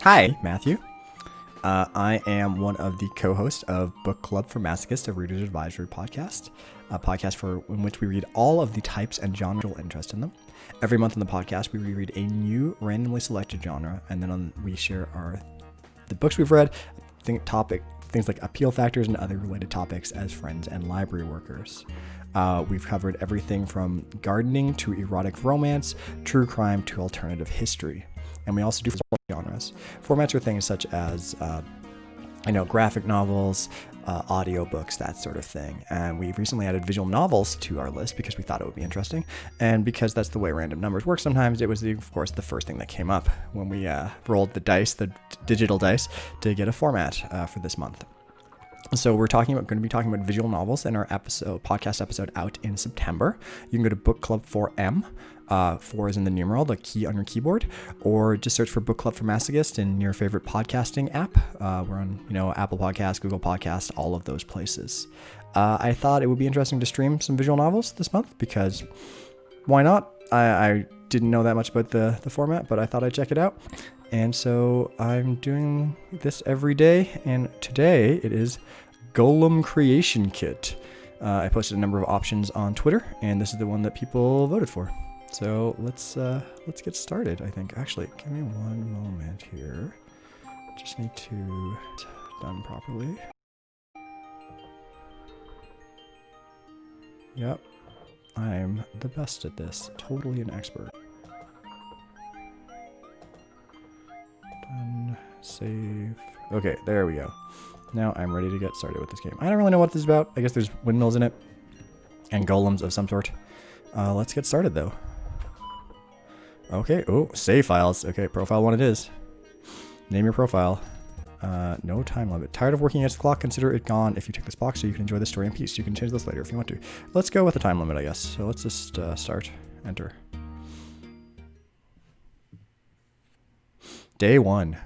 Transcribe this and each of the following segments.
Hi, Matthew. I am one of the co-hosts of Book Club for Masochists, a reader's advisory podcast, a podcast in which we read all of the types and genre interest in them. Every month on the podcast, we reread a new randomly selected genre, and then we share the books we've read, things like appeal factors and other related topics as friends and library workers. We've covered everything from gardening to erotic romance, true crime to alternative history. And we also do genres. Formats are things such as, graphic novels, audiobooks, that sort of thing. And we've recently added visual novels to our list because we thought it would be interesting. And because that's the way random numbers work sometimes, it was, of course, the first thing that came up when we rolled the dice, the digital dice, to get a format for this month. So we're going to be talking about visual novels in our podcast episode out in September. You can go to Book Club 4M. 4 is in the numeral, the key on your keyboard, or just search for Book Club for Masochists in your favorite podcasting app. We're on, Apple Podcasts, Google Podcasts, all of those places. I thought it would be interesting to stream some visual novels this month because why not? I didn't know that much about the format, but I thought I'd check it out. And so I'm doing this every day, and today it is Golem Creation Kit. I posted a number of options on Twitter, and this is the one that people voted for. So let's get started, I think. Actually, give me one moment here. Just need to done properly. Yep. I'm the best at this. Totally an expert. Done. Save. Okay, there we go. Now I'm ready to get started with this game. I don't really know what this is about. I guess there's windmills in it. And golems of some sort. Let's get started, though. Okay, save files. Okay, profile 1 it is. Name your profile. No time limit. Tired of working against the clock? Consider it gone if you tick this box so you can enjoy the story in peace. You can change this later if you want to. Let's go with the time limit, I guess. So let's just start. Enter. Day 1.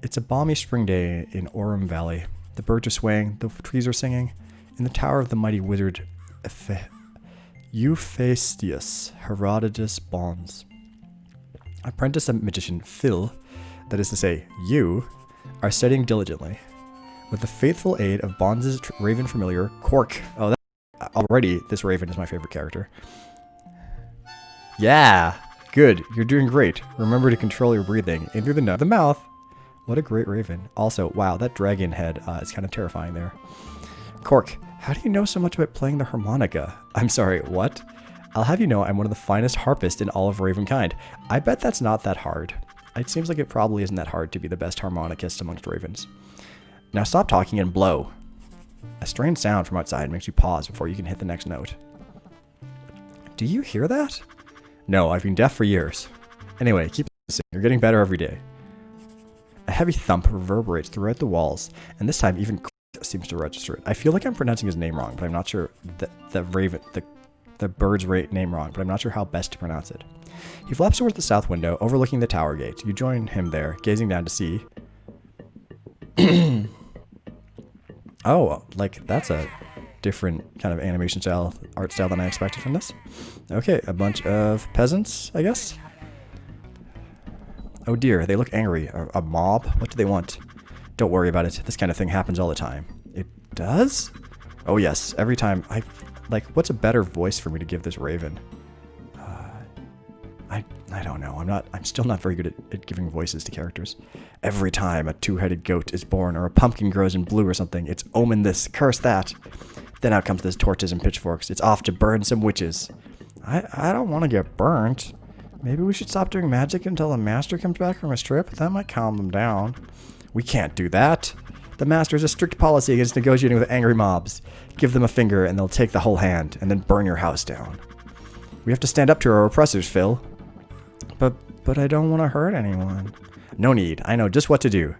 It's a balmy spring day in Orem Valley. The birds are swaying, the trees are singing. In the tower of the mighty wizard Euphestius Herodotus Bonds. Apprentice magician Phil, that is to say, you, are studying diligently. With the faithful aid of Bonds' raven familiar, Cork. Oh, already this raven is my favorite character. Yeah, good. You're doing great. Remember to control your breathing in through the mouth. What a great raven. Also, wow, that dragon head is kind of terrifying there. Cork, how do you know so much about playing the harmonica? I'm sorry, what? I'll have you know I'm one of the finest harpists in all of Ravenkind. I bet that's not that hard. It seems like it probably isn't that hard to be the best harmonicist amongst ravens. Now stop talking and blow. A strange sound from outside makes you pause before you can hit the next note. Do you hear that? No, I've been deaf for years. Anyway, keep listening. You're getting better every day. A heavy thump reverberates throughout the walls, and this time even seems to register it. I feel like I'm pronouncing his name wrong, but I'm not sure the bird's name wrong, but I'm not sure how best to pronounce it. He flaps towards the south window, overlooking the tower gate. You join him there, gazing down to see. Oh, like that's a different kind of animation style, art style than I expected from this. Okay, a bunch of peasants, I guess. Oh dear, they look angry. A mob? What do they want? Don't worry about it. This kind of thing happens all the time. It does? Oh yes, every time. What's a better voice for me to give this raven? I don't know. I'm still not very good at giving voices to characters. Every time a two-headed goat is born or a pumpkin grows in blue or something, it's omen this, curse that. Then out comes those torches and pitchforks. It's off to burn some witches. I don't want to get burnt. Maybe we should stop doing magic until the master comes back from his trip. That might calm them down. We can't do that. The master has a strict policy against negotiating with angry mobs. Give them a finger and they'll take the whole hand and then burn your house down. We have to stand up to our oppressors, Phil. But I don't want to hurt anyone. No need. I know just what to do.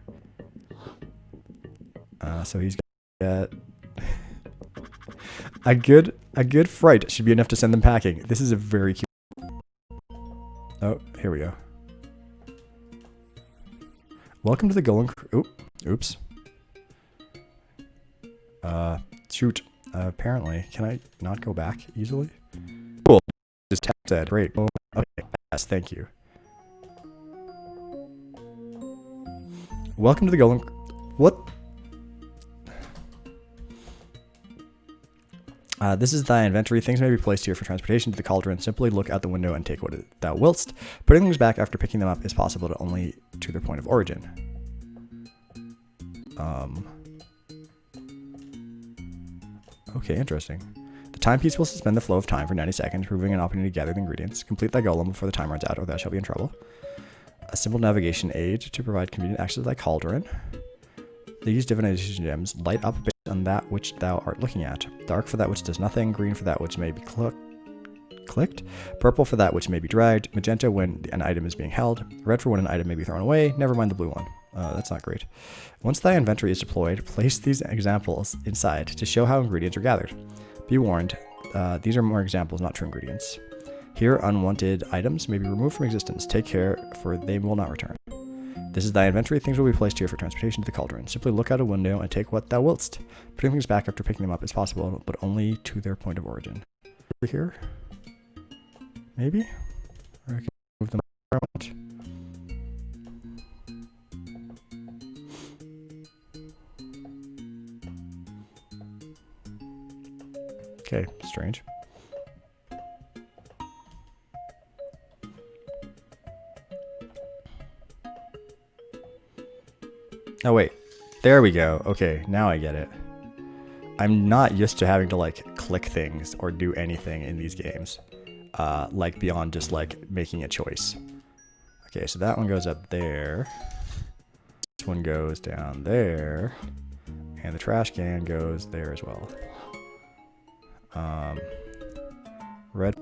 So he's got a good fright should be enough to send them packing. This is a very cute. Oh, here we go. Welcome to the Golem. Oops. Shoot. Apparently, can I not go back easily? Cool. Just tap that. Great. Oh, okay. Yes, thank you. Welcome to the Golem... What? This is thy inventory. Things may be placed here for transportation to the cauldron. Simply look out the window and take what thou willst. Putting things back after picking them up is possible to only to their point of origin. Okay, interesting. The timepiece will suspend the flow of time for 90 seconds, proving an opportunity to gather the ingredients. Complete thy golem before the time runs out, or thou shalt be in trouble. A simple navigation aid to provide convenient access to thy cauldron. These divination gems light up based on that which thou art looking at. Dark for that which does nothing, green for that which may be clicked, purple for that which may be dragged, magenta when an item is being held, red for when an item may be thrown away, never mind the blue one. That's not great. Once thy inventory is deployed, place these examples inside to show how ingredients are gathered. Be warned, these are more examples, not true ingredients. Here, unwanted items may be removed from existence. Take care, for they will not return. This is thy inventory. Things will be placed here for transportation to the cauldron. Simply look out a window and take what thou willst. Putting things back after picking them up is possible, but only to their point of origin. Over here? Maybe? Or I can move them around. Okay, strange. Oh wait, there we go. Okay, now I get it. I'm not used to having to like click things or do anything in these games. Like beyond just like making a choice. Okay, so that one goes up there. This one goes down there. And the trash can goes there as well. Red,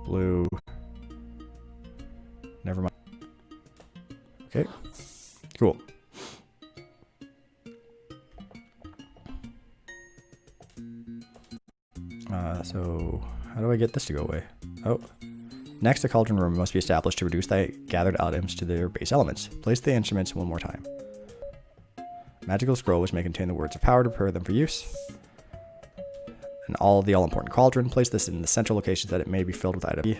blue, never mind. Okay, cool. So how do I get this to go away? Oh, next the cauldron room must be established to reduce thy gathered items to their base elements. Place the instruments one more time. Magical scroll which may contain the words of power to prepare them for use. And the all-important cauldron. Place this in the central location that it may be filled with items.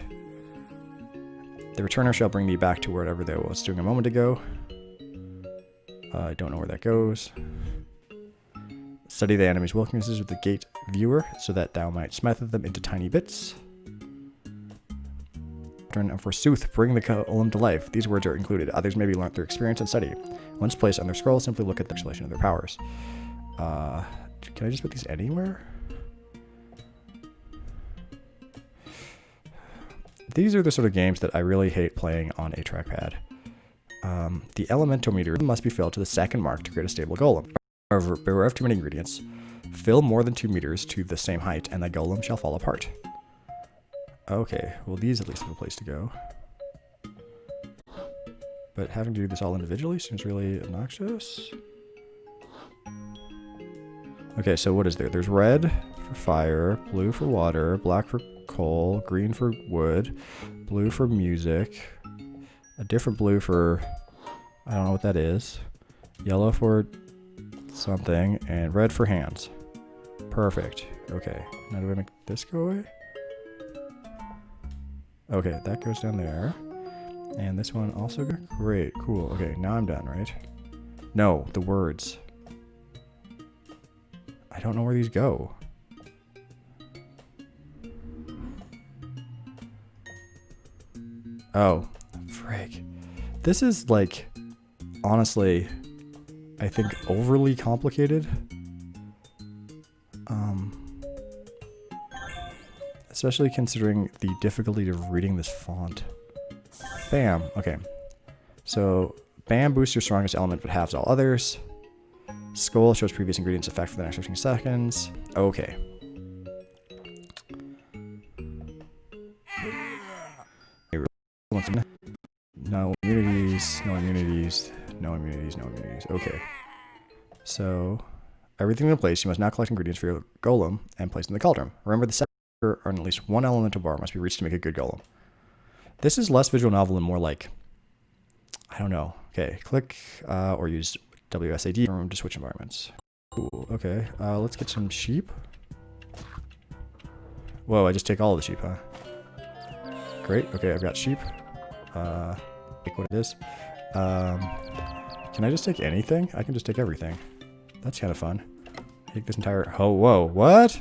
The returner shall bring thee back to wherever they was doing a moment ago. I don't know where that goes. Study the enemy's weaknesses with the gate viewer so that thou might smite them into tiny bits. And forsooth, bring the golem to life. These words are included. Others may be learnt through experience and study. Once placed on their scroll, simply look at the explanation of their powers. Can I just put these anywhere? These are the sort of games that I really hate playing on a trackpad. The elementometer must be filled to the second mark to create a stable golem. However, beware of too many ingredients. Fill more than 2 meters to the same height, and the golem shall fall apart. Okay, well these at least have a place to go. But having to do this all individually seems really obnoxious. Okay, so what is there? There's red for fire, blue for water, black for coal, green for wood, blue for music, a different blue for, I don't know what that is, yellow for something, and red for hands. Perfect. Okay, now do I make this go away? Okay, that goes down there. And this one also goes? Great, cool. Okay, now I'm done, right? No, the words. I don't know where these go. Oh, frig. This is like, honestly, I think overly complicated. Especially considering the difficulty of reading this font. Bam. Okay. So, bam boosts your strongest element but halves all others. Skull shows previous ingredients effect for the next 15 seconds. Okay. No immunities, no immunities, no immunities, no immunities. Okay. So, everything in place, you must now collect ingredients for your golem and place in the cauldron. Remember, the second on at least one elemental bar must be reached to make a good golem. This is less visual novel and more like, I don't know. Okay, click or use WSAD room to switch environments. Cool, okay. Let's get some sheep. Whoa, I just take all of the sheep, huh? Great, okay, I've got sheep. take what it is. Can I just take anything? I can just take everything. That's kind of fun. Take this entire... Oh, whoa, what?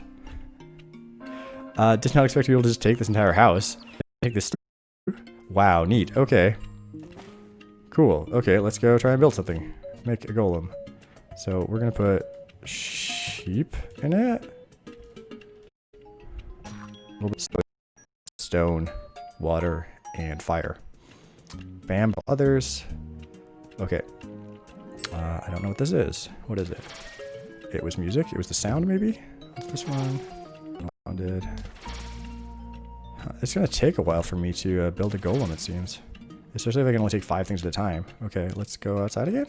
Did not expect to be able to just take this entire house. Take this... Wow, neat. Okay. Cool. Okay, let's go try and build something. Make a golem. So we're gonna put sheep in it. A little bit of stone, water, and fire. Bam. Others. Okay. I don't know what this is. What is it? It was music. It was the sound, maybe? What's this one? Sounded. It's gonna take a while for me to build a golem, it seems. Especially if I can only take 5 things at a time. Okay, let's go outside again.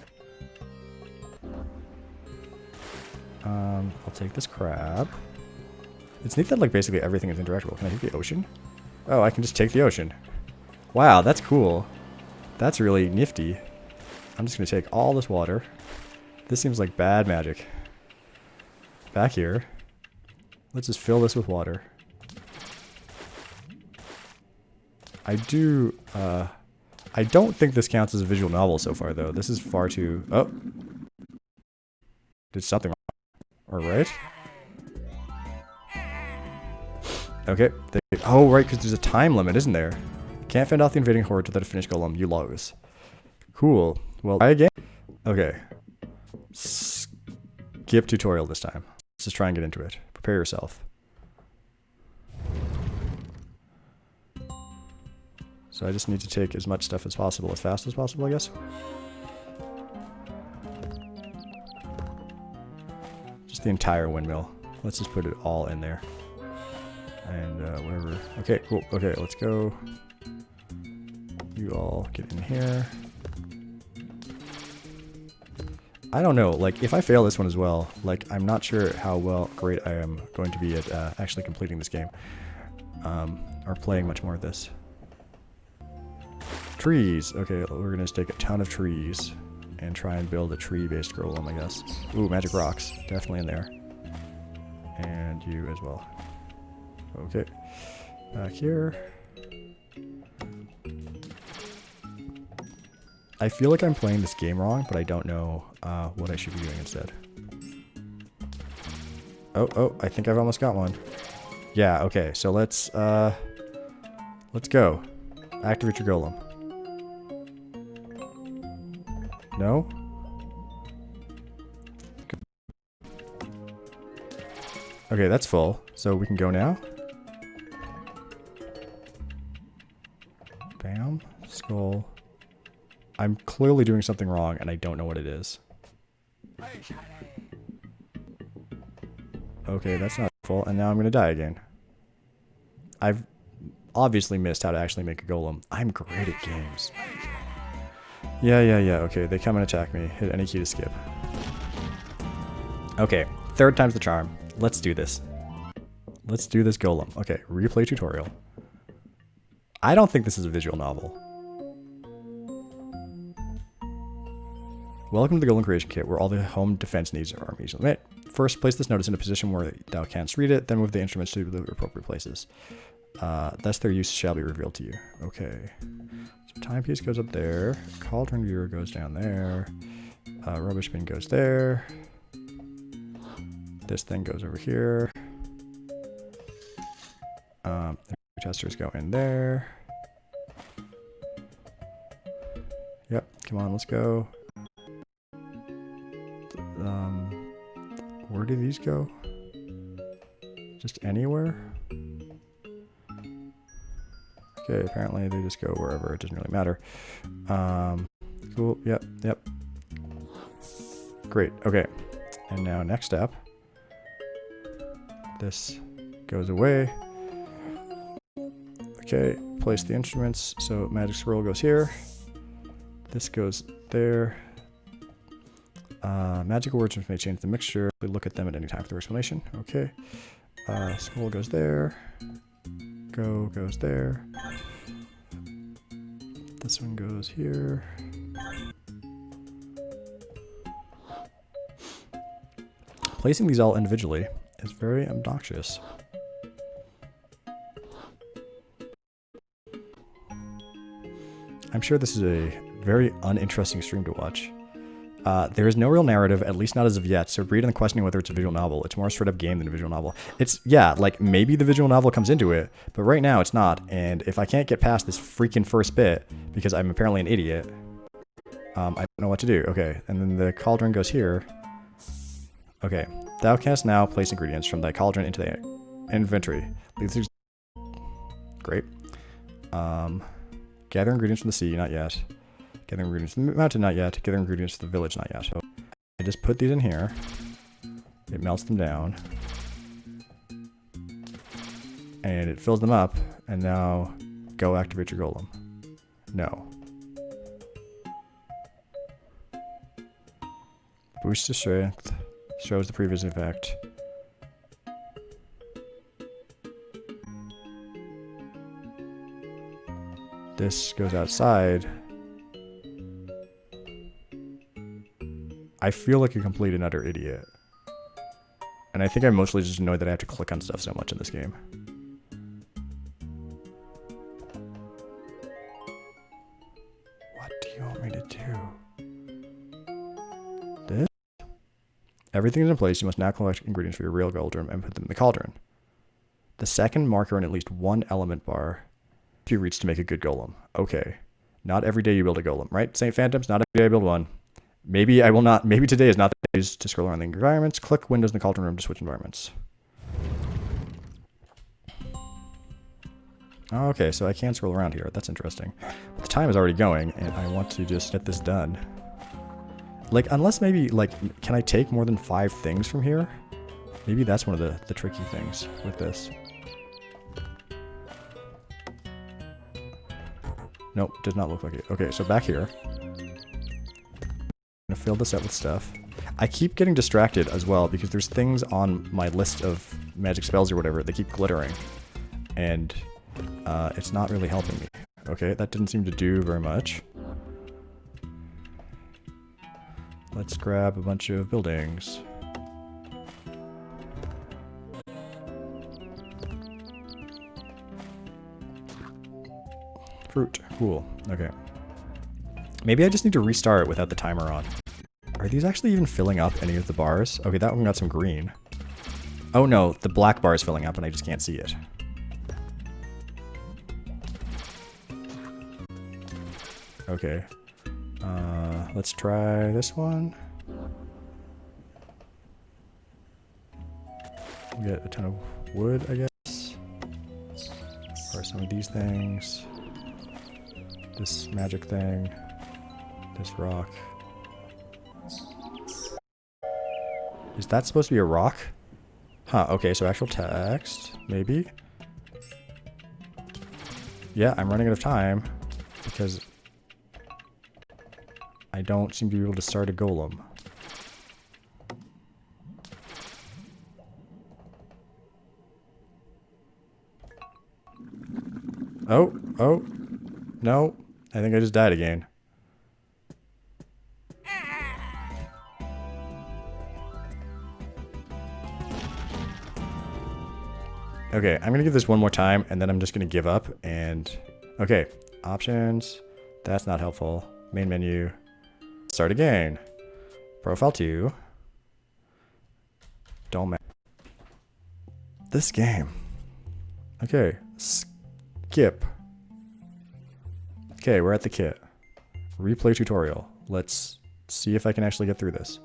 I'll take this crab. It's neat that like basically everything is interactable. Can I take the ocean? Oh, I can just take the ocean. Wow, that's cool. That's really nifty. I'm just gonna take all this water. This seems like bad magic. Back here. Let's just fill this with water. I don't think this counts as a visual novel so far, though. This is far too... Oh. Did something wrong. Alright. Okay. Oh, right, because there's a time limit, isn't there? Can't fend off the invading horde without a finished golem. You lose. Cool. Well, try again. Okay. Skip tutorial this time. Let's just try and get into it. Prepare yourself. So I just need to take as much stuff as possible, as fast as possible, I guess. Just the entire windmill. Let's just put it all in there. And whatever. Okay, cool. Okay, let's go. You all get in here. I don't know, like, if I fail this one as well, like, I'm not sure how great I am going to be at actually completing this game. Or playing much more of this. Trees. Okay, we're gonna just take a ton of trees and try and build a tree-based golem, I guess. Ooh, magic rocks. Definitely in there. And you as well. Okay. Back here. I feel like I'm playing this game wrong, but I don't know what I should be doing instead. Oh, I think I've almost got one. Yeah, okay, so let's go. Activate your golem. No? Okay, that's full, so we can go now. Bam. Skull. I'm clearly doing something wrong, and I don't know what it is. Okay, that's not full, and now I'm gonna die again. I've obviously missed how to actually make a golem. I'm great at games. Yeah, okay, they come and attack me. Hit any key to skip. Okay, 3rd time's the charm. Let's do this. Let's do this golem. Okay, replay tutorial. I don't think this is a visual novel. Welcome to the Golem Creation Kit, where all the home defense needs are easily met. First, place this notice in a position where thou canst read it, then move the instruments to the appropriate places. Thus their use shall be revealed to you. Okay. So timepiece goes up there. Cauldron viewer goes down there. Rubbish bin goes there. This thing goes over here. Testers go in there. Yep, come on, let's go. Where do these go? Just anywhere? Okay, apparently they just go wherever. It doesn't really matter. Cool. Yep. Great. Okay. And now next step. This goes away. Okay. Place the instruments. So magic scroll goes here. This goes there. Magical words may change the mixture. We look at them at any time for the explanation. Okay. Scroll goes there. Go goes there. This one goes here. Placing these all individually is very obnoxious. I'm sure this is a very uninteresting stream to watch. There is no real narrative, at least not as of yet, so read and questioning whether it's a visual novel. It's more a straight up game than a visual novel. It's, yeah, like maybe the visual novel comes into it, but right now it's not. And if I can't get past this freaking first bit, because I'm apparently an idiot, I don't know what to do. Okay, and then the cauldron goes here. Okay, thou canst now place ingredients from thy cauldron into the inventory. Great. Gather ingredients from the sea, not yet. Gather ingredients from the mountain, not yet. Gather ingredients from the village, not yet. So I just put these in here. It melts them down. And it fills them up. And now go activate your golem. No. Boost the strength. Shows the previous effect. This goes outside. I feel like a complete and utter idiot. And I think I'm mostly just annoyed that I have to click on stuff so much in this game. What do you want me to do? This? Everything is in place. You must now collect ingredients for your real cauldron and put them in the cauldron. The second marker in at least one element bar you reach to make a good golem. Okay. Not every day you build a golem, right? St. Phantoms, not every day I build one. Maybe I will not, maybe today is not the day to scroll around the environments. Click Windows in the cauldron room to switch environments. Okay, so I can scroll around here. That's interesting. But the time is already going, and I want to just get this done. Like, unless maybe, like, can I take more than 5 things from here? Maybe that's one of the tricky things with this. Nope, does not look like it. Okay, so back here. I'm gonna fill this up with stuff. I keep getting distracted as well because there's things on my list of magic spells or whatever. They keep glittering. And it's not really helping me. Okay, that didn't seem to do very much. Let's grab a bunch of buildings. Fruit. Cool. Okay. Maybe I just need to restart without the timer on. Are these actually even filling up any of the bars? Okay, that one got some green. Oh no, the black bar is filling up and I just can't see it. Okay. Let's try this one. We get a ton of wood, I guess. Or some of these things. This magic thing. This rock. Is that supposed to be a rock? Huh, okay, so actual text, maybe? Yeah, I'm running out of time because I don't seem to be able to start a golem. Oh, no, I think I just died again. Okay, I'm gonna give this one more time and then I'm just gonna give up and... Okay, options, that's not helpful. Main menu, start again. Profile 2. Don't matter. This game. Okay, skip. Okay, we're at the kit. Replay tutorial. Let's see if I can actually get through this.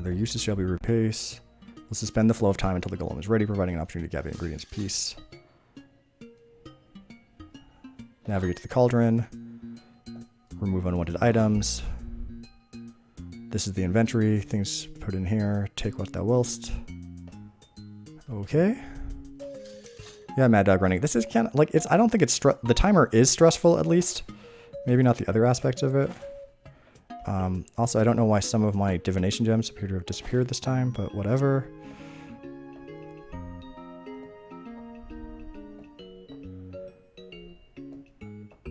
Their uses shall be repace. We'll suspend the flow of time until the golem is ready, providing an opportunity to gather ingredients piece. Navigate to the cauldron. Remove unwanted items. This is the inventory. Things put in here. Take what thou willst. Okay. Yeah, Mad Dog running. This is kind of like it's. I don't think it's the timer is stressful at least. Maybe not the other aspects of it. Also, I don't know why some of my divination gems appear to have disappeared this time, but whatever.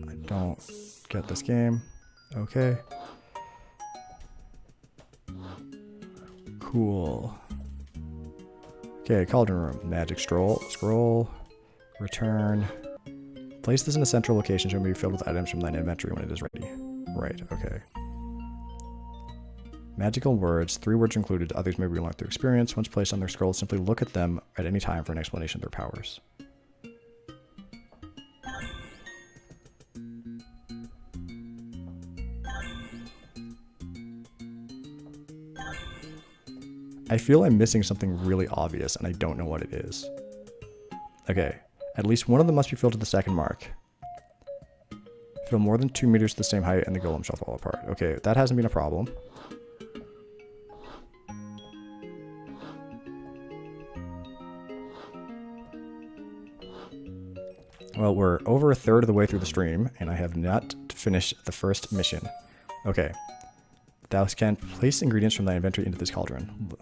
I don't get this game. Okay. Cool. Okay, cauldron room. Magic scroll. Return. Place this in a central location so it may be filled with items from thine inventory when it is ready. Right, okay. Magical words. 3 words are included. Others may be learned through experience. Once placed on their scroll, simply look at them at any time for an explanation of their powers. I feel I'm missing something really obvious and I don't know what it is. Okay, at least one of them must be filled to the second mark. Fill more than 2 meters to the same height and the golem shall fall apart. Okay, that hasn't been a problem. Well, we're over a third of the way through the stream and I have not finished the first mission. Okay. Thou canst place ingredients from thy inventory into this cauldron.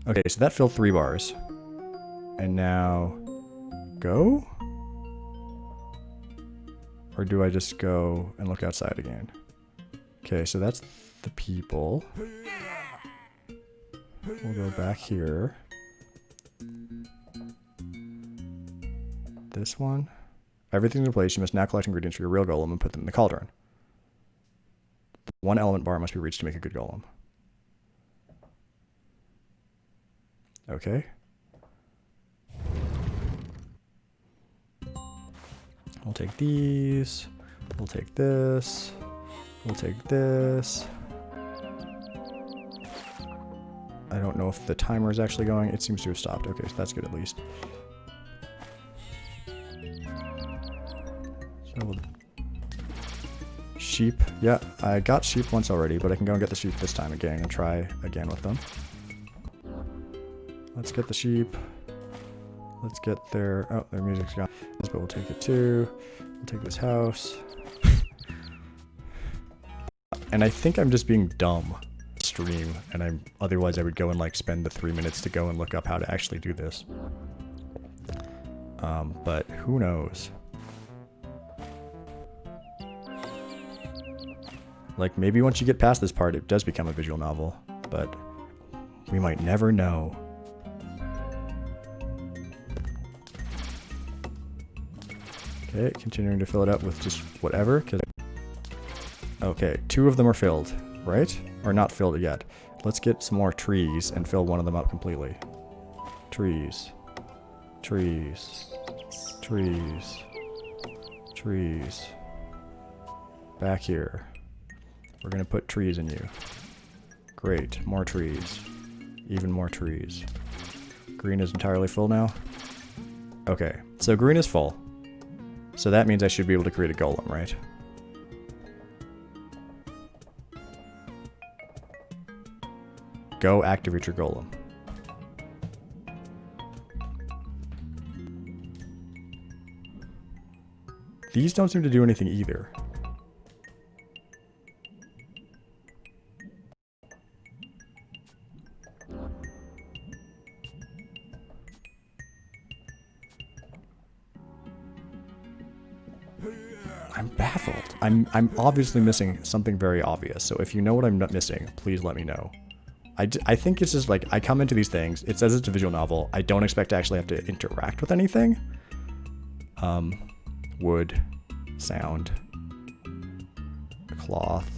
Okay, so that filled 3 bars. And now... go? Or do I just go and look outside again? Okay, so that's the people. We'll go back here. This one. Everything's in place. You must now collect ingredients for your real golem and put them in the cauldron. The 1 element bar must be reached to make a good golem. Okay. We'll take these. We'll take this. We'll take this. I don't know if the timer is actually going. It seems to have stopped. Okay, so that's good at least. So sheep. Yeah, I got sheep once already, but I can go and get the sheep this time again and try again with them. Let's get the sheep. Let's get their... oh, their music's gone. But we'll take it too. We'll take this house. And I think I'm just being dumb. Stream, and otherwise I would go and like spend the 3 minutes to go and look up how to actually do this. But who knows? Like maybe once you get past this part, it does become a visual novel, but we might never know. Okay, continuing to fill it up with just whatever. Okay, 2 of them are filled, right? Or not filled yet. Let's get some more trees and fill one of them up completely. Trees. Trees. Trees. Trees. Back here. We're gonna put trees in you. Great, more trees. Even more trees. Green is entirely full now. Okay, so green is full. So that means I should be able to create a golem, right? Go activate your golem. These don't seem to do anything either. I'm baffled. I'm obviously missing something very obvious. So if you know what I'm not missing, please let me know. I think it's just like, I come into these things, it says it's a visual novel, I don't expect to actually have to interact with anything. Wood, sound, cloth.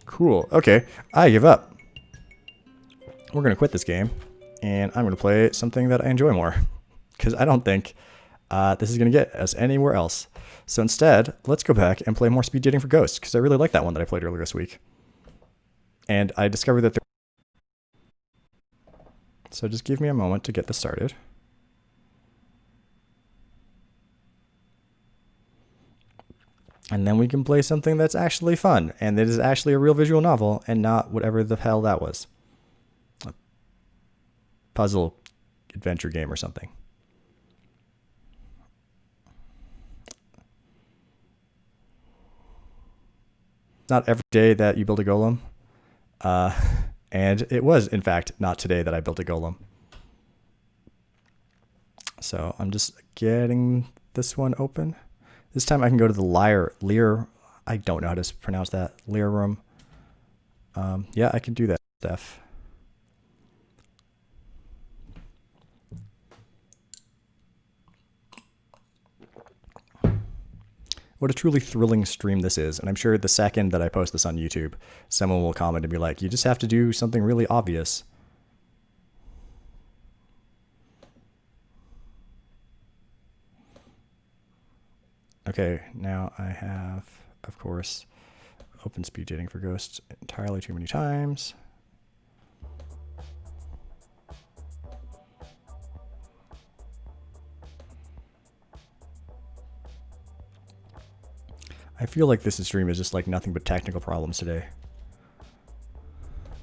Cool, okay, I give up. We're gonna quit this game. And I'm going to play something that I enjoy more, because I don't think this is going to get us anywhere else. So instead, let's go back and play more speed dating for ghosts, because I really like that one that I played earlier this week. And I discovered that so just give me a moment to get this started. And then we can play something that's actually fun, and that is actually a real visual novel, and not whatever the hell that was. Puzzle adventure game or something. Not every day that you build a golem. And it was, in fact, not today that I built a golem. So I'm just getting this one open. This time I can go to the Lear. I don't know how to pronounce that. Lear room. Yeah, I can do that stuff. What a truly thrilling stream this is. And I'm sure the second that I post this on YouTube, someone will comment and be like, you just have to do something really obvious. Okay, now I have, of course, open speed dating for ghosts entirely too many times. I feel like this stream is just like nothing but technical problems today.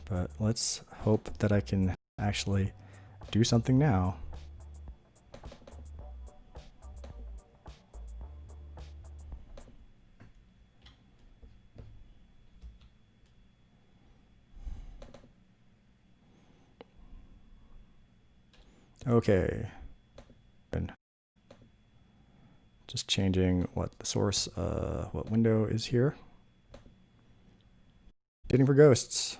But let's hope that I can actually do something now. Okay. Just changing what the source, what window is here. Dating for ghosts.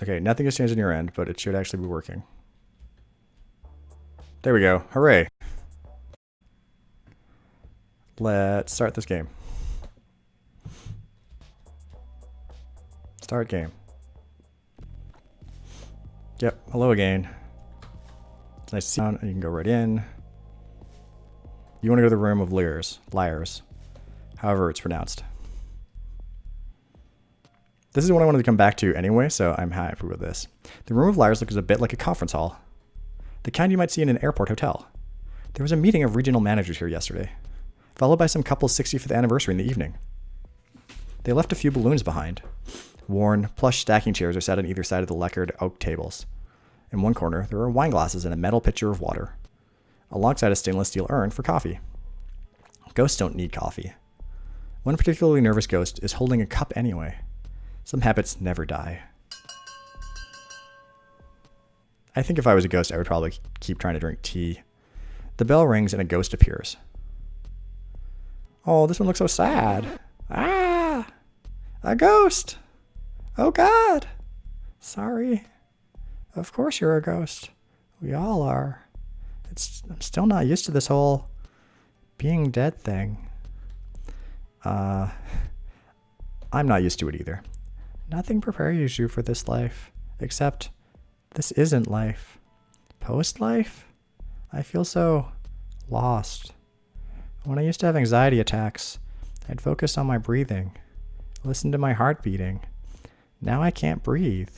Okay, nothing has changed on your end, but it should actually be working. There we go. Hooray. Let's start this game. Start game. Yep, hello again. It's nice to see you. You can go right in. You want to go to the room of liars, however it's pronounced. This is what I wanted to come back to anyway, so I'm happy with this. The room of liars looks a bit like a conference hall, the kind you might see in an airport hotel. There was a meeting of regional managers here yesterday, followed by some couple's 65th anniversary in the evening. They left a few balloons behind. Worn, plush stacking chairs are set on either side of the lacquered oak tables. In one corner, there are wine glasses and a metal pitcher of water, alongside a stainless steel urn for coffee. Ghosts don't need coffee. One particularly nervous ghost is holding a cup anyway. Some habits never die. I think if I was a ghost, I would probably keep trying to drink tea. The bell rings and a ghost appears. Oh, this one looks so sad. Ah! A ghost! Oh God! Sorry. Of course you're a ghost. We all are. I'm still not used to this whole being dead thing. I'm not used to it either. Nothing prepares you for this life, except this isn't life. Post-life? I feel so lost. When I used to have anxiety attacks, I'd focus on my breathing, listen to my heart beating. Now I can't breathe.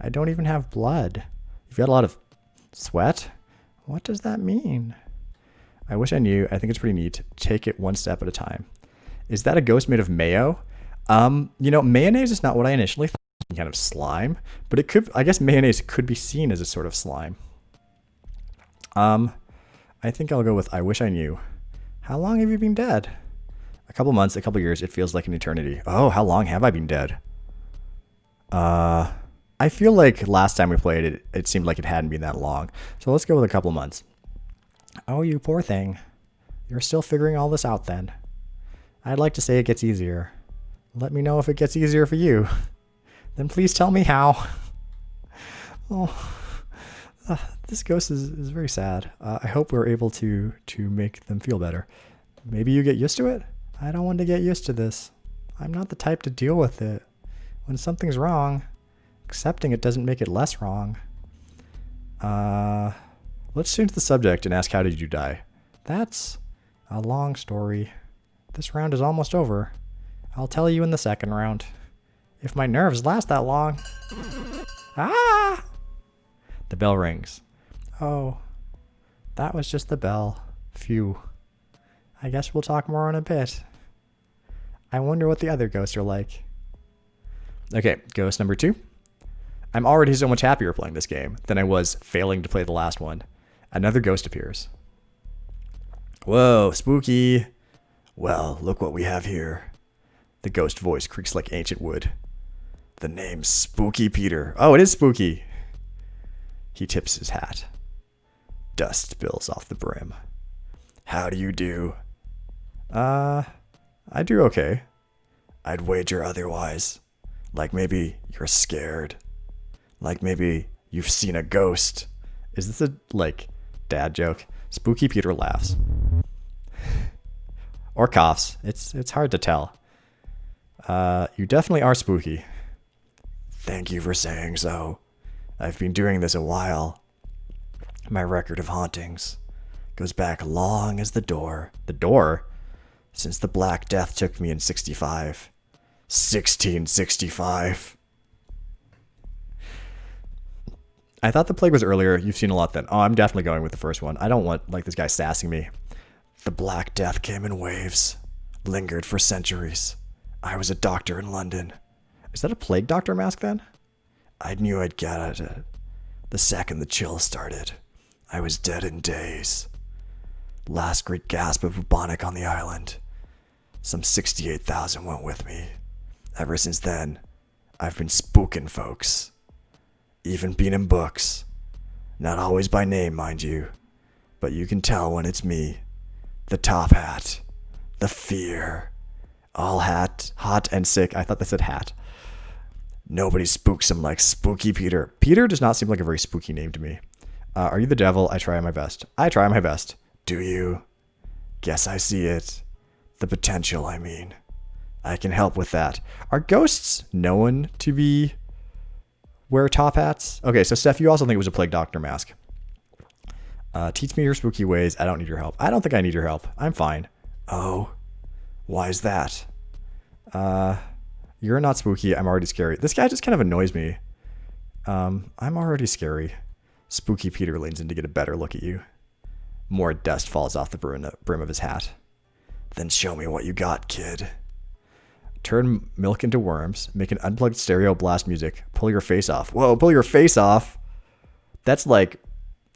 I don't even have blood. You've got a lot of sweat? What does that mean? I wish I knew. I think it's pretty neat. Take it one step at a time. Is that a ghost made of mayo? You know, mayonnaise is not what I initially thought. Kind of slime, but it could, I guess mayonnaise could be seen as a sort of slime. I think I'll go with I wish I knew. How long have you been dead? A couple months, a couple years. It feels like an eternity. Oh, how long have I been dead? I feel like last time we played it, it seemed like it hadn't been that long. So let's go with a couple months. Oh, you poor thing. You're still figuring all this out then. I'd like to say it gets easier. Let me know if it gets easier for you. Then please tell me how. Oh, this ghost is very sad. I hope we're able to make them feel better. Maybe you get used to it? I don't want to get used to this. I'm not the type to deal with it. When something's wrong, accepting it doesn't make it less wrong. Let's change the subject and ask how did you die? That's a long story. This round is almost over. I'll tell you in the second round. If my nerves last that long. Ah! The bell rings. Oh, that was just the bell. Phew. I guess we'll talk more in a bit. I wonder what the other ghosts are like. Okay, ghost number 2. I'm already so much happier playing this game than I was failing to play the last one. Another ghost appears. Whoa, spooky. Well, look what we have here. The ghost voice creaks like ancient wood. The name's Spooky Peter. Oh, it is spooky. He tips his hat. Dust spills off the brim. How do you do? I do okay. I'd wager otherwise. Like maybe you're scared. Like maybe you've seen a ghost. Is this a, like, dad joke? Spooky Peter laughs. Or coughs. It's hard to tell. You definitely are spooky. Thank you for saying so. I've been doing this a while. My record of hauntings goes back long as the door. The door? Since the Black Death took me in 65. 1665. I thought the plague was earlier. You've seen a lot then. Oh, I'm definitely going with the first one. I don't want, like, this guy sassing me. The Black Death came in waves. Lingered for centuries. I was a doctor in London. Is that a plague doctor mask then? I knew I'd get at it. The second the chill started, I was dead in days. Last great gasp of bubonic on the island. Some 68,000 went with me. Ever since then, I've been spooking folks. Even been in books. Not always by name, mind you. But you can tell when it's me. The top hat. The fear. All hot and sick. I thought that said hat. Nobody spooks him like Spooky Peter. Peter does not seem like a very spooky name to me. Are you the devil? I try my best. I try my best. Do you? Guess I see it. The potential, I mean. I can help with that. Are ghosts known to be wear top hats? Okay, so Steph, you also think it was a plague doctor mask. Teach me your spooky ways. I don't need your help. I don't think I need your help. I'm fine. Oh, why is that? You're not spooky. I'm already scary. This guy just kind of annoys me. I'm already scary. Spooky Peter leans in to get a better look at you. More dust falls off the brim of his hat. Then show me what you got, kid. Turn milk into worms. Make an unplugged stereo blast music. Pull your face off. Whoa, pull your face off. That's like,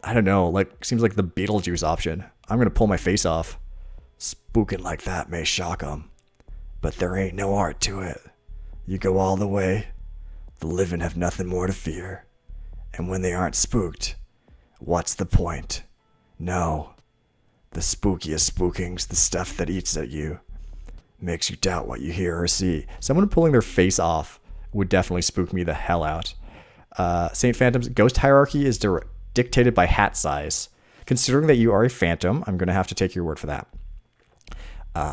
I don't know, like, seems like the Beetlejuice option. I'm going to pull my face off. Spooking like that may shock 'em. But there ain't no art to it. You go all the way. The living have nothing more to fear. And when they aren't spooked, what's the point? No. The spookiest spooking's the stuff that eats at you. Makes you doubt what you hear or see. Someone pulling their face off would definitely spook me the hell out. Saint Phantom's ghost hierarchy is dictated by hat size. Considering that you are a phantom, I'm going to have to take your word for that.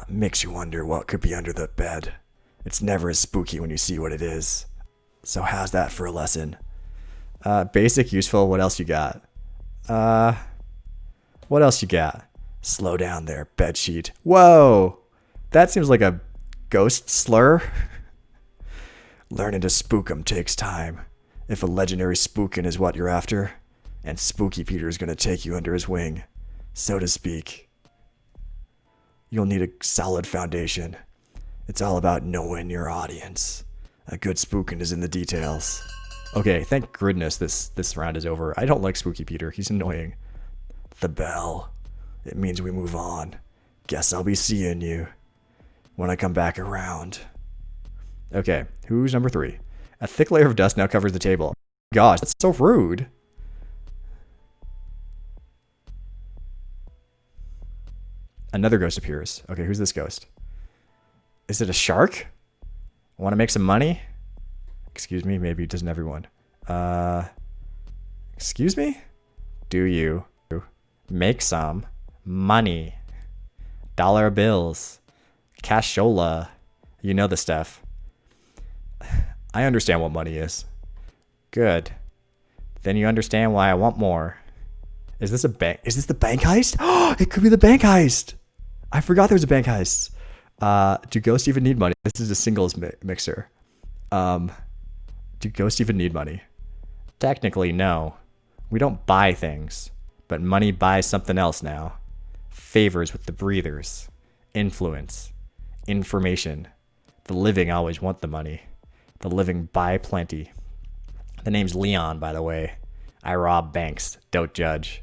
Makes you wonder what could be under the bed. It's never as spooky when you see what it is. So how's that for a lesson? Basic, useful, what else you got? What else you got? Slow down there, bedsheet. Whoa! That seems like a ghost slur. Learning to spook 'em takes time. If a legendary spookin' is what you're after, and Spooky Peter's gonna take you under his wing, so to speak, you'll need a solid foundation. It's all about knowing your audience. A good spookin' is in the details. Okay, thank goodness this round is over. I don't like Spooky Peter. He's annoying. The bell. It means we move on. Guess I'll be seeing you when I come back around. Okay, who's number 3? A thick layer of dust now covers the table. Gosh, that's so rude. Another ghost appears. Okay, who's this ghost? Is it a shark? Want to make some money? Excuse me, maybe doesn't everyone? Excuse me? Do you make some money? Dollar bills. Cashola. You know the stuff. I understand what money is. Good. Then you understand why I want more. Is this a bank? Is this the bank heist? Oh, it could be the bank heist. I forgot there was a bank heist. Do ghosts even need money? This is a singles mixer. Do ghosts even need money? Technically, no. We don't buy things, but money buys something else now. Favors with the breathers. Influence. Information. The living always want the money. The living buy plenty. The name's Leon, by the way. I rob banks. Don't judge.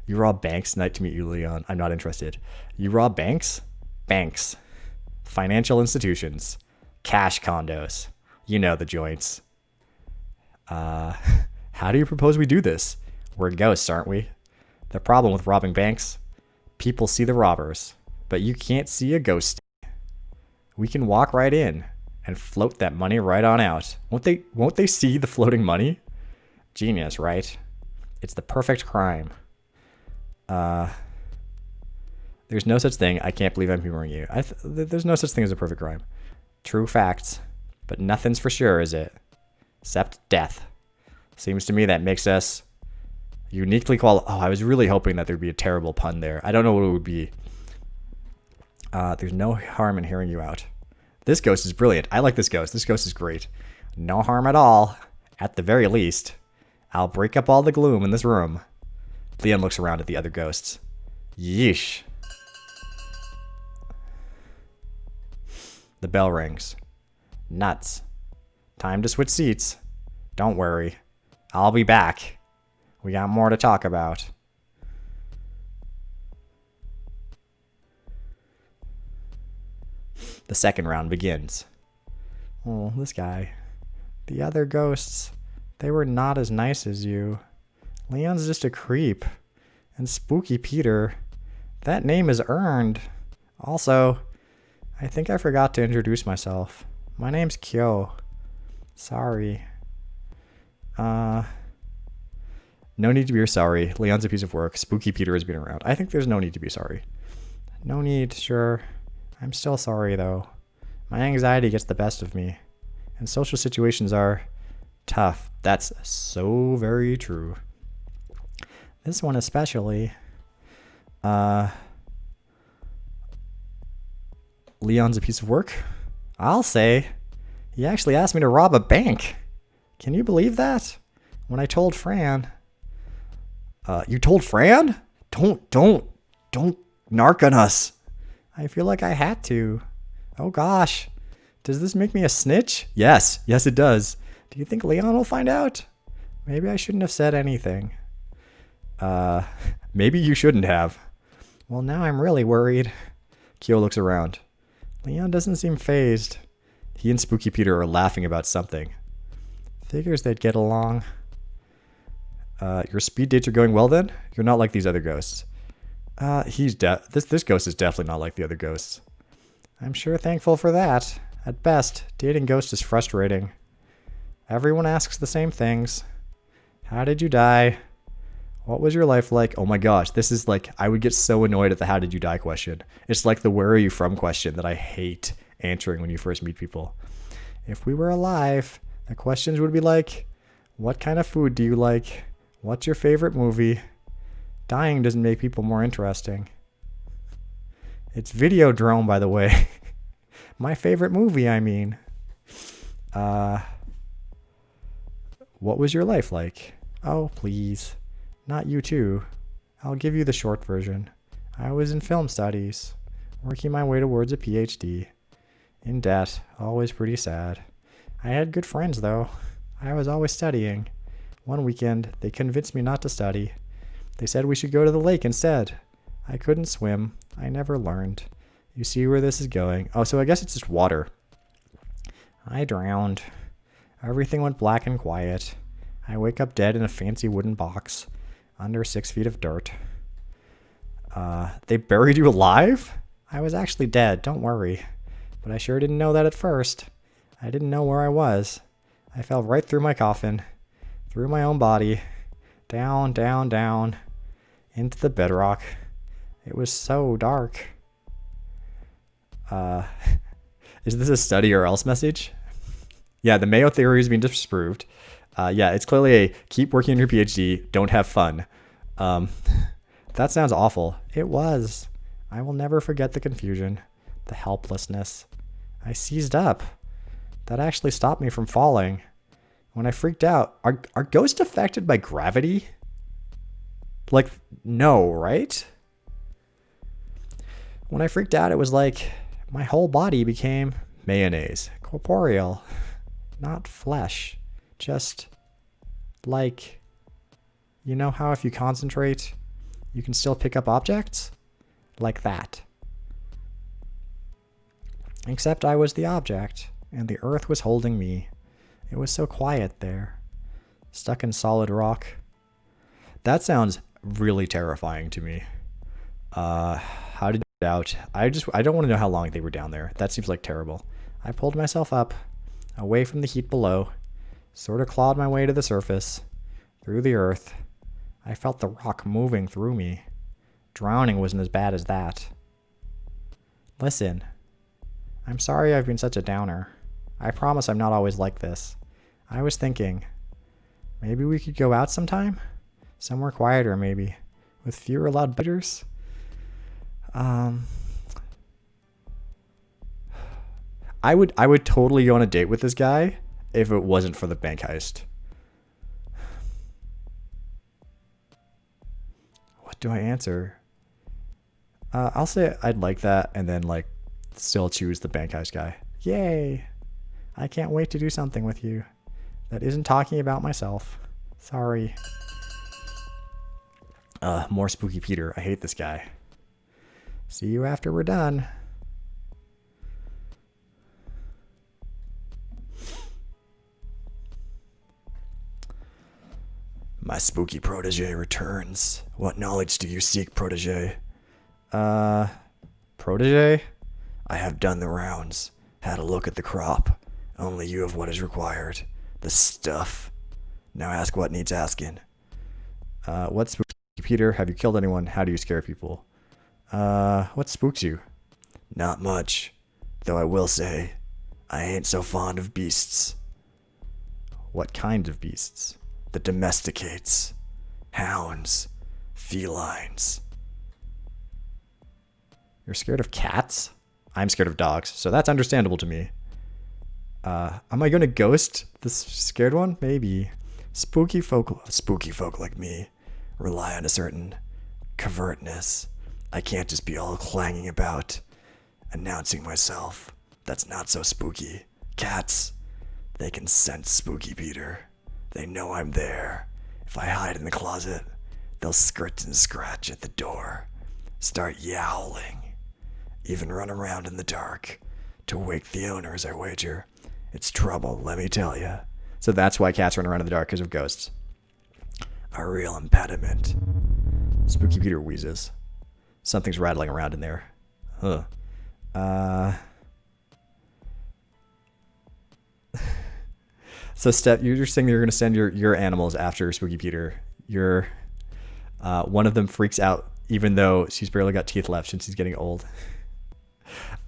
You rob banks? Nice to meet you, Leon. I'm not interested. You rob banks? Banks. Financial institutions. Cash condos. You know the joints. How do you propose we do this? We're ghosts, aren't we? The problem with robbing banks, people see the robbers, but you can't see a ghost. We can walk right in and float that money right on out. Won't they see the floating money? Genius, right? It's the perfect crime. There's no such thing. I can't believe I'm humoring you. There's no such thing as a perfect crime. True facts. But nothing's for sure, is it? Except death. Seems to me that makes us uniquely qualified. Oh, I was really hoping that there'd be a terrible pun there. I don't know what it would be. There's no harm in hearing you out. This ghost is brilliant. I like this ghost. This ghost is great. No harm at all. At the very least, I'll break up all the gloom in this room. Leon looks around at the other ghosts. Yeesh. The bell rings. Nuts. Time to switch seats. Don't worry. I'll be back. We got more to talk about. The second round begins. Oh, this guy. The other ghosts, they were not as nice as you. Leon's just a creep. And Spooky Peter, that name is earned. Also, I think I forgot to introduce myself. My name's Kyo. Sorry. No need to be sorry. Leon's a piece of work. Spooky Peter has been around. I think there's no need to be sorry. No need, sure. I'm still sorry, though. My anxiety gets the best of me. And social situations are tough. That's so very true. This one especially. Leon's a piece of work? I'll say. He actually asked me to rob a bank. Can you believe that? When I told Fran. You told Fran? Don't narc on us. I feel like I had to. Oh gosh. Does this make me a snitch? Yes it does. Do you think Leon will find out? Maybe I shouldn't have said anything. Maybe you shouldn't have. Well, now I'm really worried. Kyo looks around. Leon doesn't seem fazed. He and Spooky Peter are laughing about something. Figures they'd get along. Your speed dates are going well then? You're not like these other ghosts. This ghost is definitely not like the other ghosts. I'm sure thankful for that. At best, dating ghosts is frustrating. Everyone asks the same things. How did you die? What was your life like? Oh my gosh, this is like, I would get so annoyed at the how did you die question. It's like the where are you from question that I hate answering when you first meet people. If we were alive, the questions would be like, what kind of food do you like? What's your favorite movie? Dying doesn't make people more interesting. It's Videodrome, by the way. My favorite movie, I mean. What was your life like? Oh, please. Not you too. I'll give you the short version. I was in film studies, working my way towards a PhD. In debt, always pretty sad. I had good friends, though. I was always studying. One weekend, they convinced me not to study. They said we should go to the lake instead. I couldn't swim. I never learned. You see where this is going. Oh, so I guess it's just water. I drowned. Everything went black and quiet. I wake up dead in a fancy wooden box, under 6 feet of dirt. They buried you alive? I was actually dead, don't worry. But I sure didn't know that at first. I didn't know where I was. I fell right through my coffin, through my own body, down, down, down, into the bedrock. It was so dark. Is this a study or else message? Yeah, the Mayo theory has been disproved. Yeah, it's clearly a keep working on your PhD, don't have fun. That sounds awful. It was. I will never forget the confusion, the helplessness. I seized up. That actually stopped me from falling. When I freaked out, are ghosts affected by gravity? Like, no, right? When I freaked out, it was like my whole body became mayonnaise, corporeal, not flesh. Just like, you know how if you concentrate, you can still pick up objects? Like that. Except I was the object, and the earth was holding me. It was so quiet there, stuck in solid rock. That sounds really terrifying to me. How did I get out? I don't want to know how long they were down there. That seems like terrible. I pulled myself up, away from the heat below, sort of clawed my way to the surface, through the earth. I felt the rock moving through me. Drowning wasn't as bad as that. Listen, I'm sorry I've been such a downer. I promise I'm not always like this. I was thinking, maybe we could go out sometime? Somewhere quieter, maybe, with fewer loud bitters. I would totally go on a date with this guy if it wasn't for the bank heist. What do I answer? I'll say I'd like that, and then like still choose the bank heist guy. Yay! I can't wait to do something with you that isn't talking about myself. Sorry. More Spooky Peter. I hate this guy. See you after we're done. My spooky protege returns. What knowledge do you seek, protege? Protege? I have done the rounds. Had a look at the crop. Only you have what is required. The stuff. Now ask what needs asking. What's spooky, Peter? Have you killed anyone? How do you scare people? What spooks you? Not much. Though I will say, I ain't so fond of beasts. What kind of beasts? The domesticates. Hounds. Felines. You're scared of cats? I'm scared of dogs, so that's understandable to me. Am I gonna ghost this scared one? Maybe. Spooky folk like me rely on a certain covertness. I can't just be all clanging about, announcing myself. That's not so spooky. Cats, they can sense Spooky Peter. They know I'm there. If I hide in the closet, they'll skirt and scratch at the door, start yowling, even run around in the dark to wake the owners, I wager. It's trouble, let me tell you. So that's why cats run around in the dark, because of ghosts. A real impediment. Spooky Peter wheezes. Something's rattling around in there. Huh. So Steph, you're saying you're going to send your animals after Spooky Peter. One of them freaks out, even though she's barely got teeth left since she's getting old.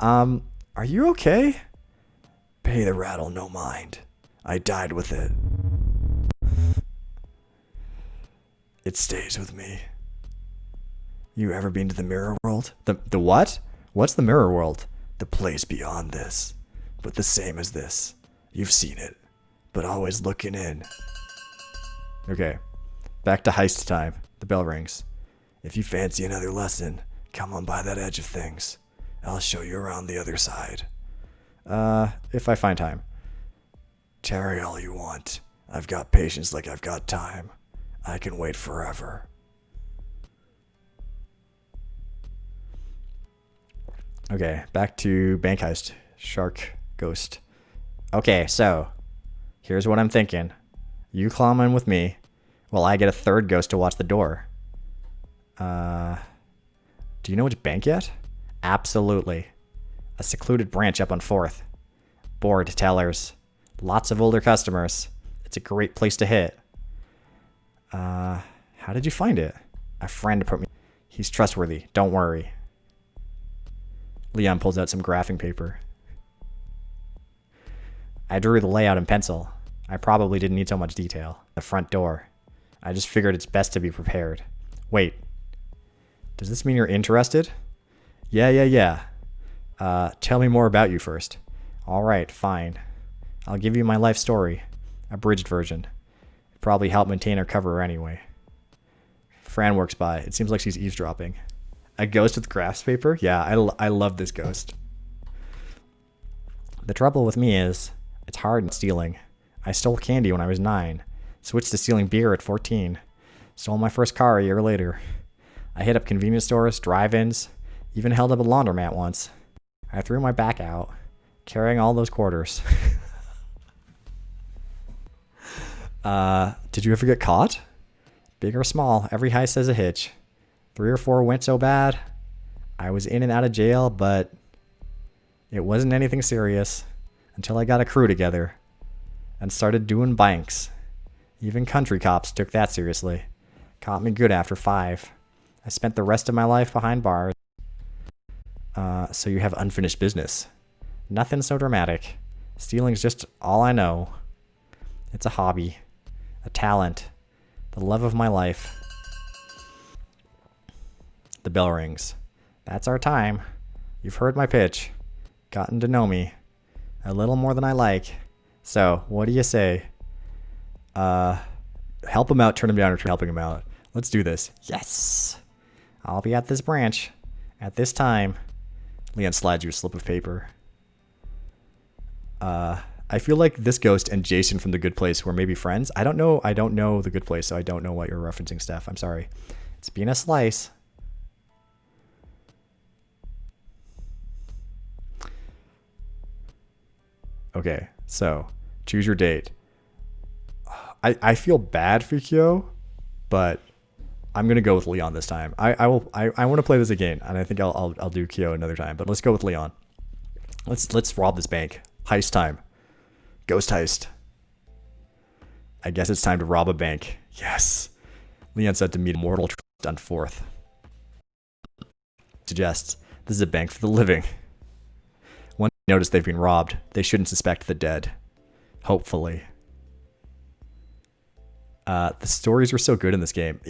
Are you okay? Pay the rattle no mind. I died with it. It stays with me. You ever been to the mirror world? The what? What's the mirror world? The place beyond this, but the same as this. You've seen it, but always looking in. Okay, back to heist time. The bell rings. If you fancy another lesson, come on by that edge of things. I'll show you around the other side. If I find time. Tarry all you want. I've got patience like I've got time. I can wait forever. Okay, back to bank heist. Shark ghost. Okay, so here's what I'm thinking. You climb in with me while I get a third ghost to watch the door. Do you know which bank yet? Absolutely. A secluded branch up on 4th. Bored tellers. Lots of older customers. It's a great place to hit. How did you find it? A friend put me. He's trustworthy. Don't worry. Leon pulls out some graphing paper. I drew the layout in pencil. I probably didn't need so much detail. The front door. I just figured it's best to be prepared. Wait. Does this mean you're interested? Yeah. Tell me more about you first. All right, fine. I'll give you my life story. Abridged version. It'd probably help maintain our cover anyway. Fran works by. It seems like she's eavesdropping. A ghost with graphs paper? Yeah, I love this ghost. The trouble with me is, it's hard stealing. I stole candy when I was 9. Switched to stealing beer at 14. Stole my first car a year later. I hit up convenience stores, drive-ins, even held up a laundromat once. I threw my back out, carrying all those quarters. Did you ever get caught? Big or small, every heist has a hitch. 3 or 4 went so bad, I was in and out of jail, but it wasn't anything serious until I got a crew together and started doing banks. Even country cops took that seriously. Caught me good after 5. I spent the rest of my life behind bars. So you have unfinished business. Nothing so dramatic. Stealing's just all I know. It's a hobby, a talent, the love of my life. The bell rings. That's our time. You've heard my pitch. Gotten to know me. A little more than I like. So, what do you say? Help him out, turn him down, or helping him out. Let's do this. Yes! I'll be at this branch. At this time. Leon slides you a slip of paper. I feel like this ghost and Jason from The Good Place were maybe friends. I don't know The Good Place, so I don't know what you're referencing, Steph. I'm sorry. It's been a slice. Okay, so choose your date. I feel bad for Kyo, but I'm gonna go with Leon this time. I want to play this again, and I think I'll do Kyo another time. But let's go with Leon. Let's rob this bank. Heist time. Ghost heist. I guess it's time to rob a bank. Yes. Leon said to meet a mortal trust on 4th. Suggests this is a bank for the living. Once they notice they've been robbed, they shouldn't suspect the dead. Hopefully. The stories were so good in this game.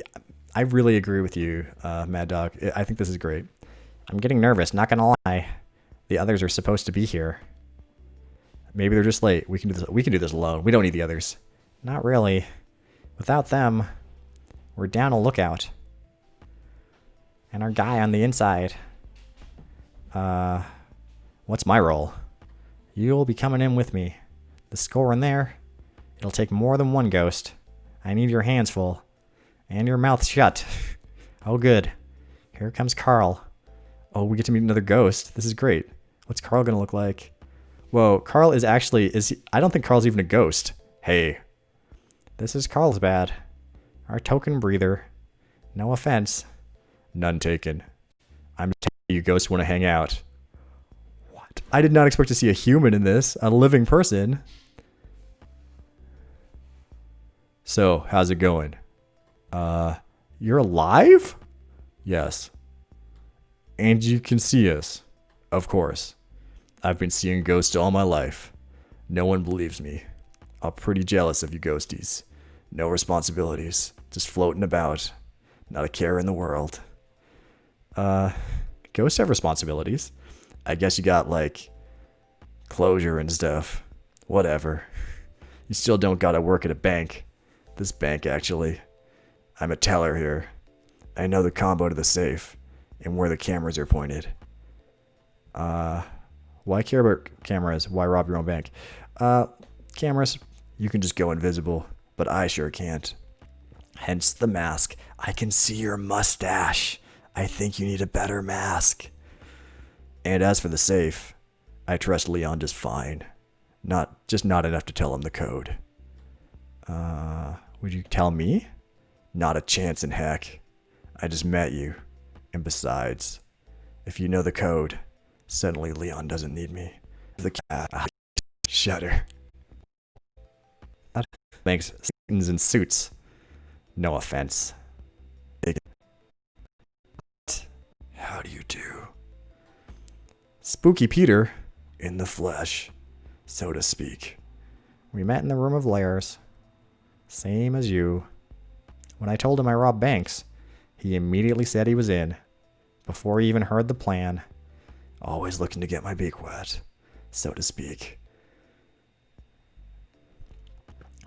I really agree with you, Mad Dog. I think this is great. I'm getting nervous, not gonna lie. The others are supposed to be here. Maybe they're just late. We can do this alone. We don't need the others. Not really. Without them, we're down a lookout. And our guy on the inside. What's my role? You'll be coming in with me. The score in there. It'll take more than one ghost. I need your hands full. And your mouth shut. Oh, good. Here comes Carl. Oh, we get to meet another ghost. This is great. What's Carl gonna look like? Whoa, Carl is actually... I don't think Carl's even a ghost. Hey. This is Carlsbad. Our token breather. No offense. None taken. I'm telling you ghosts want to hang out. What? I did not expect to see a human in this. A living person. So, how's it going? You're alive? Yes. And you can see us. Of course. I've been seeing ghosts all my life. No one believes me. I'm pretty jealous of you ghosties. No responsibilities. Just floating about. Not a care in the world. Ghosts have responsibilities. I guess you got, like, closure and stuff. Whatever. You still don't gotta work at a bank. This bank, actually. I'm a teller here. I know the combo to the safe and where the cameras are pointed. Why care about cameras? Why rob your own bank? Cameras, you can just go invisible, but I sure can't. Hence the mask. I can see your mustache. I think you need a better mask. And as for the safe, I trust Leon just fine. Not enough to tell him the code. Would you tell me? Not a chance in heck. I just met you. And besides, if you know the code, suddenly Leon doesn't need me. The cat. Shudder. Thanks. Satans in suits. No offense. How do you do? Spooky Peter in the flesh, so to speak. We met in the room of layers. Same as you. When I told him I robbed banks, he immediately said he was in. Before he even heard the plan. Always looking to get my beak wet, so to speak.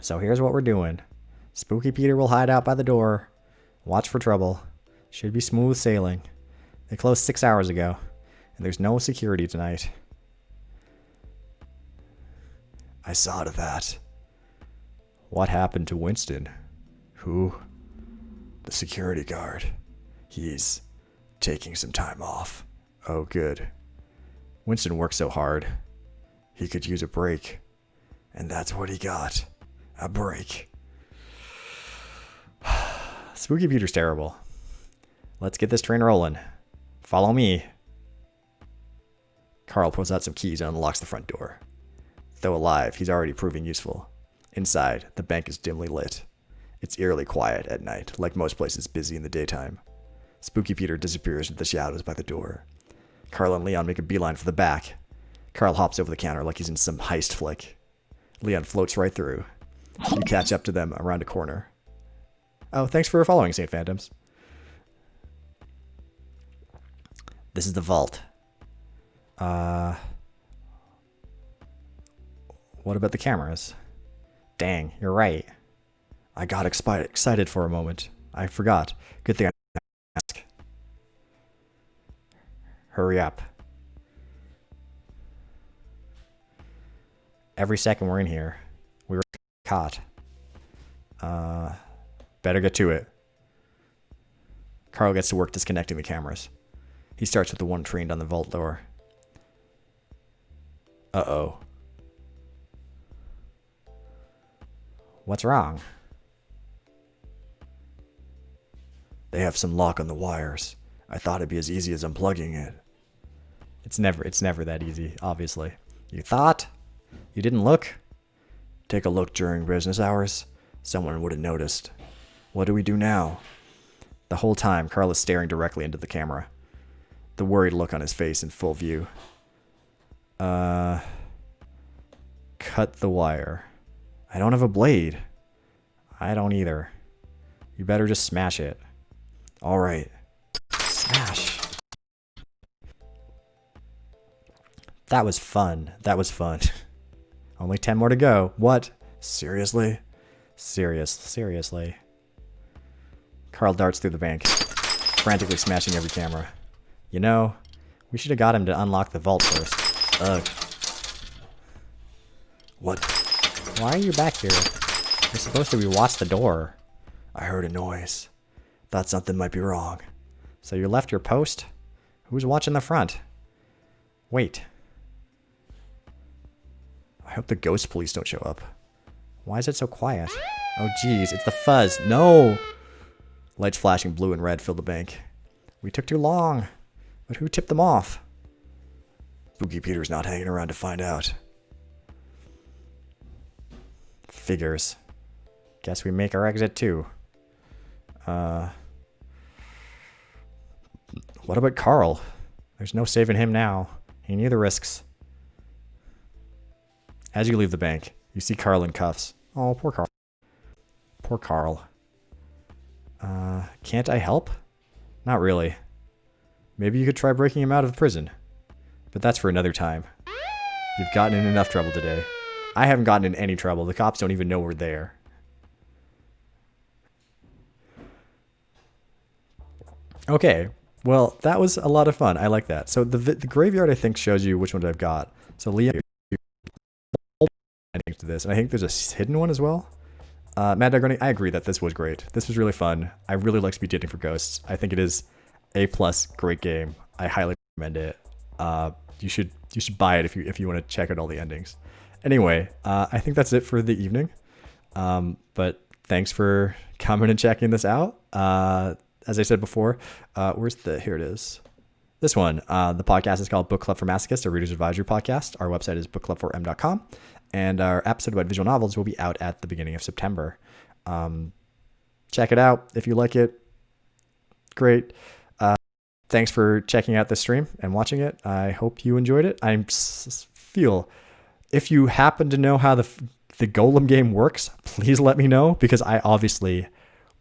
So here's what we're doing. Spooky Peter will hide out by the door. Watch for trouble. Should be smooth sailing. They closed 6 hours ago, and there's no security tonight. I saw to that. What happened to Winston? Who? The security guard. He's taking some time off. Oh, good. Winston worked so hard. He could use a break. And that's what he got. A break. Spooky Peter's terrible. Let's get this train rolling. Follow me. Carl pulls out some keys and unlocks the front door. Though alive, he's already proving useful. Inside, the bank is dimly lit. It's eerily quiet at night, like most places busy in the daytime. Spooky Peter disappears into the shadows by the door. Carl and Leon make a beeline for the back. Carl hops over the counter like he's in some heist flick. Leon floats right through. You catch up to them around a corner. Oh, thanks for following, St. Phantoms. This is the vault. What about the cameras? Dang, you're right. I got excited for a moment. I forgot. Good thing I didn't ask. Hurry up. Every second we're in here, we were caught. Better get to it. Carl gets to work disconnecting the cameras. He starts with the one trained on the vault door. Uh-oh. What's wrong? They have some lock on the wires. I thought it'd be as easy as unplugging it. It's never that easy, obviously. You thought? You didn't look? Take a look during business hours. Someone would have noticed. What do we do now? The whole time, Carl is staring directly into the camera. The worried look on his face in full view. Cut the wire. I don't have a blade. I don't either. You better just smash it. All right. Smash. That was fun. Only 10 more to go. What? Seriously? Seriously. Carl darts through the bank, frantically smashing every camera. You know, we should have got him to unlock the vault first. Ugh. What? Why are you back here? You're supposed to be watch the door. I heard a noise. Thought something might be wrong. So you left your post? Who's watching the front? Wait. I hope the ghost police don't show up. Why is it so quiet? Oh geez, it's the fuzz. No! Lights flashing blue and red fill the bank. We took too long. But who tipped them off? Spooky Peter's not hanging around to find out. Figures. Guess we make our exit too. What about Carl? There's no saving him now. He knew the risks. As you leave the bank, you see Carl in cuffs. Oh, poor Carl. Poor Carl. Can't I help? Not really. Maybe you could try breaking him out of prison. But that's for another time. You've gotten in enough trouble today. I haven't gotten in any trouble. The cops don't even know we're there. Okay. Well, that was a lot of fun. I like that. So the graveyard, I think, shows you which ones I've got. So Leah, to this, and I think there's a hidden one as well. Mad Dog Running, I agree that this was great. This was really fun. I really like speed dating for ghosts. I think it is A+, great game. I highly recommend it. You should buy it if you want to check out all the endings. Anyway, I think that's it for the evening. But thanks for coming and checking this out. As I said before, here it is. This one, the podcast is called Book Club for Masochists, a reader's advisory podcast. Our website is bookclub4m.com. And our episode about visual novels will be out at the beginning of September. Check it out. If you like it, great. Thanks for checking out the stream and watching it. I hope you enjoyed it. I feel if you happen to know how the Golem game works, please let me know, because I obviously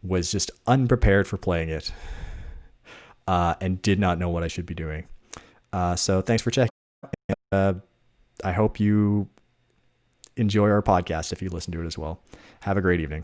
was just unprepared for playing it and did not know what I should be doing. So thanks for checking. I hope you enjoy our podcast if you listen to it as well. Have a great evening.